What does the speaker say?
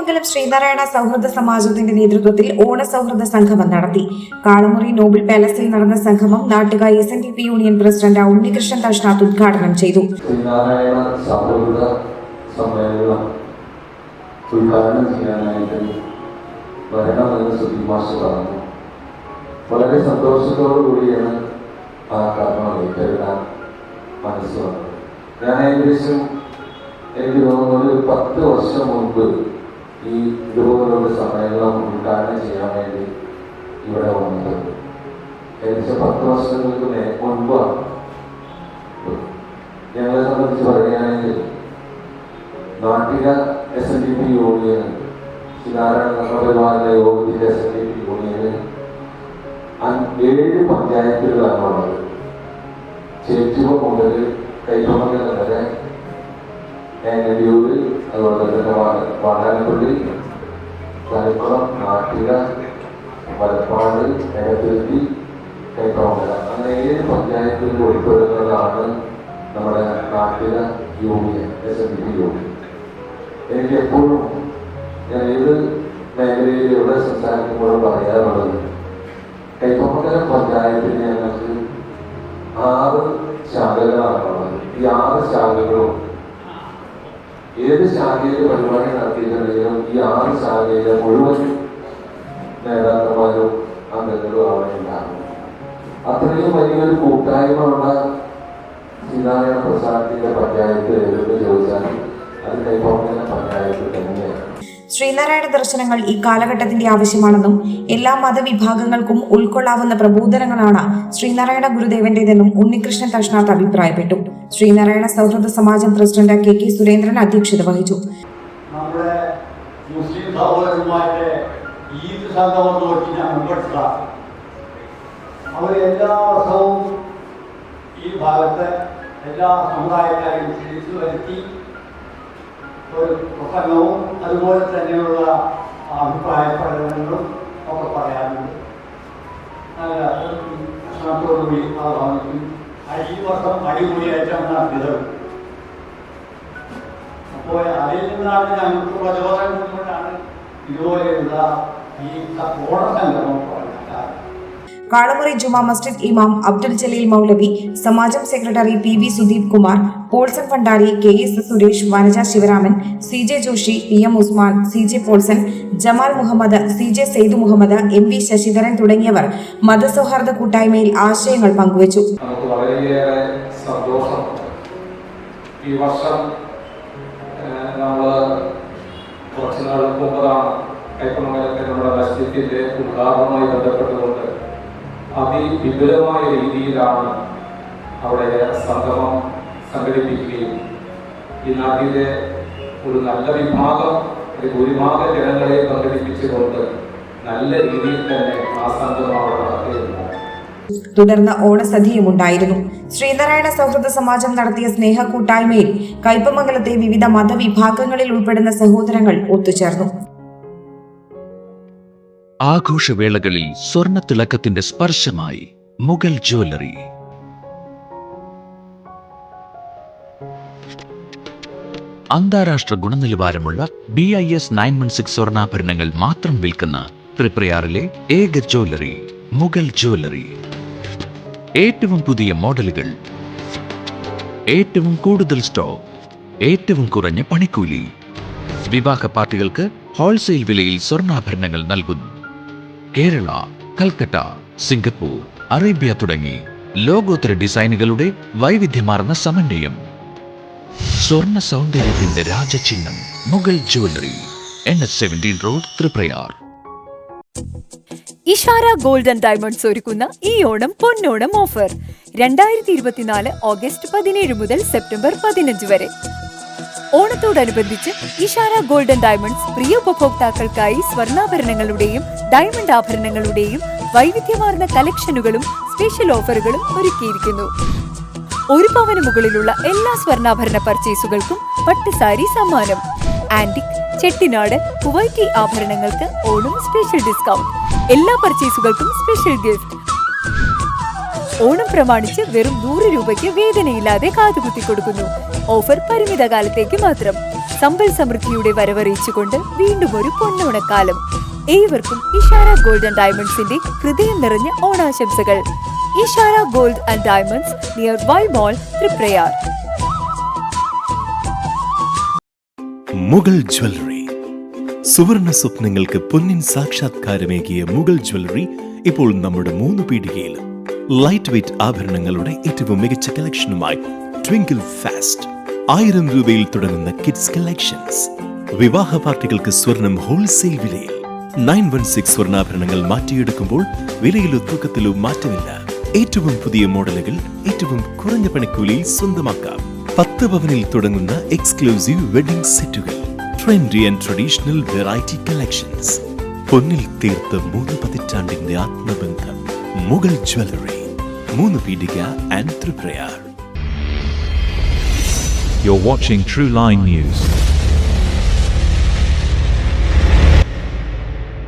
കയ്പമംഗലം ശ്രീനാരായണ സൗഹൃദ സമാജത്തിന്റെ നേതൃത്വത്തിൽ ഓണ സൗഹൃദ സംഗമം നടത്തി. കാളമുറി നോബിൾ പാലസിൽ നടന്ന സംഗമം നാട്ടുക SNDP യൂണിയൻ പ്രസിഡന്റ് ഉണ്ണികൃഷ്ണൻ തഷ്നാഥ് ഉദ്ഘാടനം ചെയ്തു. ശ്രീനാരായണ സൗഹൃദ സമ്മേളനം ഉദ്ഘാടനം ചെയ്യാനായിട്ട് വരണമെന്ന് സുധീമാഷ് പറഞ്ഞു. വളരെ സന്തോഷത്തോടുകൂടിയാണ് ആ കാരണങ്ങളിലേക്ക് എഴുതാൻ മനസ്സ് വന്നത്. ഞാൻ ഏകദേശം എനിക്ക് തോന്നുന്നത് 10 വർഷം മുൻപ് ഈ ഇതുപോലുള്ള സമ്മേളനം ഉദ്ഘാടനം ചെയ്യാൻ വേണ്ടി ഇവിടെ വന്നത്. ഏകദേശം 10 വർഷങ്ങൾക്ക് മുൻപാണ്. ഞങ്ങളെ സംബന്ധിച്ച് പറയുകയാണെങ്കിൽ നാട്ടിക SNDP യൂണിയൻ, ശ്രീനാരായണ നഗരപരിപാലന യോഗത്തിന്റെ SNDP യൂണിയന് 7 പഞ്ചായത്തുകളാണുള്ളത്. ചേറ്റുവ മുതൽ കയ്പമംഗലം വരെ, ഏങ്ങല്ലൂര്, അതുപോലെ തന്നെ വാടാനപ്പള്ളി, തലക്കുളം, നാട്ടിക, വലപ്പാട്, എടത്തുരുത്തി, കയ്പമംഗലം, അങ്ങനെ 7 പഞ്ചായത്തുകളിൽ ഉൾപ്പെടുന്നതാണ് നമ്മുടെ നാട്ടിക യൂണിയൻ, SNDP യൂണിയൻ. എനിക്ക് എപ്പോഴും ഞാൻ ഏത് മേഖലയിൽ എവിടെ സംസാരിക്കുമ്പോഴും പറയാറുള്ളത്, കയ്പമംഗലം പഞ്ചായത്തിന് ഞങ്ങൾക്ക് 6 ശാഖകളാണുള്ളത്. ഈ 6 ശാഖകളും ഏത് ശാഖയിൽ പരിപാടി നടത്തിയിട്ടുണ്ടെങ്കിലും ഈ 6 ശാഖയിലെ മുഴുവൻ നേതാക്കന്മാരും അംഗങ്ങളും അവിടെ ഉണ്ടാകും. അത്രയും വലിയൊരു കൂട്ടായ്മയുള്ള ശ്രീനാരായണ പ്രസാദത്തിന്റെ പഞ്ചായത്ത് എന്ന് ചോദിച്ചാൽ അത് കയ്പമംഗലം പഞ്ചായത്ത് തന്നെയാണ്. ശ്രീനാരായണ ദർശനങ്ങൾ ഈ കാലഘട്ടത്തിന്റെ ആവശ്യമാണെന്നും എല്ലാ മതവിഭാഗങ്ങൾക്കും ഉൾക്കൊള്ളാവുന്ന പ്രബോധനങ്ങളാണ് ശ്രീനാരായണ ഗുരുദേവന്റേതെന്നും ഉണ്ണികൃഷ്ണൻ തഷ്നാഥ് അഭിപ്രായപ്പെട്ടു. ശ്രീനാരായണ സൗഹൃദ സമാജം പ്രസിഡന്റ് KK സുരേന്ദ്രൻ അധ്യക്ഷത വഹിച്ചു. നമ്മുടെ മുസ്ലിം സഹോദരന്മാരുടെ ഈദ് സംഗമം നോക്കി ഞാൻ മുൻപെടുത്ത അവർ എല്ലാ വർഷവും ഈ ഭാഗത്ത് എല്ലാ സമുദായക്കാരെയും ക്ഷണിച്ചു വരുത്തി ഒരു പ്രസംഗവും അതുപോലെ തന്നെയുള്ള അഭിപ്രായ പ്രകടനങ്ങളും ഒക്കെ പറയാറുണ്ട്. നല്ല ഭക്ഷണത്തോടുകൂടി ആഹ്വാനിക്കും. ഈ വർഷം അടിപൊളിയായിട്ടാണ് നടത്തിയത്. അപ്പോൾ അതിൽ നിന്നാണ് ഞങ്ങൾക്ക് പ്രചോദനം കൊണ്ടാണ് ഇതുപോലെയുള്ള ഈ ഓണസംഗമം പറയുന്നത്. കാളമുറി ജുമാ മസ്ജിദ് ഇമാം അബ്ദുൽ ജലീൽ മൗലവി, സമാജം secretary PV Sudeep Kumar, Paulson Bhandari, KS Suresh, Vanaja Sivaraman, CJ Joshy, PM Usman, CJ Paulson, Jamal Muhammad, CJ Saidu Muhammad, MV Sasidharan തുടങ്ങിയവർ മതസൗഹാർദ്ദ കൂട്ടായ്മയിൽ ആശയങ്ങൾ പങ്കുവച്ചു. നമുക്ക് വളരെയേറെ സന്തോഷം. ഈ വർഷം നമ്മൾ കുറച്ച് നാൾ മുമ്പതാണ് കയ്പമംഗലത്തെ നമ്മുടെ മസ്ജിദിന്റെ ഉദ്ഘാടനവുമായി ബന്ധപ്പെട്ടുകൊണ്ട് അതിവിപുലമായ രീതിയിലാണ് അവിടെ സംഗമം സംഘടിപ്പിക്കുകയും ഈ നാട്ടിലെ ഒരു നല്ല വിഭാഗം ഭൂരിഭാഗം ജനങ്ങളെ പങ്കെടുപ്പിച്ചുകൊണ്ട് നല്ല രീതിയിൽ തന്നെ ആ സംഗമം അവിടെ നടത്തിയിരുന്നു. തുടർന്ന് ഓണസദ്യയുമുണ്ടായിരുന്നു. ശ്രീനാരായണ സൗഹൃദ സമാജം നടത്തിയ സ്നേഹ കൂട്ടായ്മയിൽ കയ്പമംഗലത്തെ വിവിധ മതവിഭാഗങ്ങളിൽ ഉൾപ്പെടുന്ന സഹോദരങ്ങൾ ഒത്തുചേർന്നു. ആഘോഷവേളകളിൽ സ്വർണ്ണ തിളക്കത്തിന്റെ സ്പർശമായി മുഗൾ ജ്വല്ലറി. അന്താരാഷ്ട്ര ഗുണനിലവാരമുള്ള BIS 916 സ്വർണ്ണാഭരണങ്ങൾ മാത്രം വിൽക്കുന്ന തൃപ്രയാറിലെ ഏക ജ്വല്ലറി മുഗൾ ജ്വല്ലറി. ഏറ്റവും പുതിയ മോഡലുകൾ, ഏറ്റവും കൂടുതൽ സ്റ്റോക്ക്, ഏറ്റവും കുറഞ്ഞ പണിക്കൂലി. വിവാഹ പാർട്ടികൾക്ക് ഹോൾസെയിൽ വിലയിൽ സ്വർണ്ണാഭരണങ്ങൾ നൽകുന്നു. കേരള, കൽക്കട്ട, സിംഗപ്പൂർ, അറേബ്യ തുടങ്ങി ലോകോത്തര ഡിസൈനുകളുടെ വൈവിധ്യമാർന്ന സമന്വയം. സ്വർണ്ണ സൗന്ദര്യത്തിന്റെ രാജചിഹ്നം Mughal jewellery, NH17 road, Triprayar. Ishara gold and diamonds ഒരുക്കുന്ന ഈ ഓണം പൊന്നോണം ഓഫർ 2024 ഓഗസ്റ്റ് 17 മുതൽ സെപ്റ്റംബർ 15 വരെ. ഓണത്തോടനുബന്ധിച്ച് ഇഷാര ഗോൾഡ് ആൻഡ് ഡയമണ്ട്സ് പ്രിയ ഉപഭോക്താക്കൾക്കായി സ്വർണ്ണാഭരണങ്ങളുടെയും ഡയമണ്ട് ആഭരണങ്ങളുടെയും വൈവിധ്യമാർന്ന കളക്ഷനുകളും സ്പെഷ്യൽ ഓഫറുകളും ഒരുക്കിയിരിക്കുന്നു. 1 പവന് മുകളിലുള്ള എല്ലാ സ്വർണ്ണാഭരണ പർച്ചേസുകൾക്കും പട്ടുസാരി സമ്മാനം. ആന്റിക്, ചെട്ടിനാട്, കുവൈറ്റി ആഭരണങ്ങൾക്ക് ഓണം സ്പെഷ്യൽ ഡിസ്കൗണ്ട്. എല്ലാ പർച്ചേസുകൾക്കും സ്പെഷ്യൽ ഗിഫ്റ്റ്. ഓണം പ്രമാണിച്ച് വെറും 100 രൂപയ്ക്ക് വേദനയില്ലാതെ കാതുകുത്തി കൊടുക്കുന്നു. ഓഫർ പരിമിത കാലത്തേക്ക് മാത്രം. സമ്പൽ സമൃദ്ധിയുടെ വരവറിയിച്ചുകൊണ്ട് വീണ്ടും ഒരു പൊന്നോണക്കാലം. ഏവർക്കും ഇഷാര ഗോൾഡ് ആൻഡ് ഡയമണ്ട്സിന്റെ ഹൃദയം നിറഞ്ഞ ഓണാശംസകൾ. Ishara gold and diamonds near Y mall, Triprayar. Mughal jewellery. സുവർണ സ്വപ്നങ്ങൾക്ക് പൊന്നിൻ സാക്ഷാത്കാരമേകിയ മുഗൾ ജ്വല്ലറി ഇപ്പോൾ നമ്മുടെ 3 പീടികയിലും. ലൈറ്റ് വെയ്റ്റ് ആഭരണങ്ങളുടെ ഏറ്റവും മികച്ച കളക്ഷനുമായി ട്വിങ്കിൾ ഫാസ്റ്റ്. 1000 രൂപയിൽ തുടങ്ങുന്ന കിഡ്സ് കളക്ഷൻസ്. വിവാഹ പാർട്ടികൾക്ക് സ്വർണം ഹോൾസെയിൽ വിലയിൽ. 916 സ്വർണ്ണാഭരണങ്ങൾ മാറ്റിയെടുക്കുമ്പോൾ വിലയിലോ തൂക്കത്തിലോ മാറ്റമില്ല. ഏറ്റവും പുതിയ മോഡലുകൾ ഏറ്റവും കുറഞ്ഞ പണിക്കൂലിയിൽ സ്വന്തമാക്കാം. 10 പവനിൽ തുടങ്ങുന്ന എക്സ്ക്ലൂസീവ് വെഡിംഗ് സെറ്റുകൾ. Trendy and traditional variety collections. പൊന്നിൽ തീർത്ത 3 പതിറ്റാണ്ടിന്റെ ആത്മബന്ധം. Mughal jewellery, 3 Peedika and Triprayar. You're watching True Line News.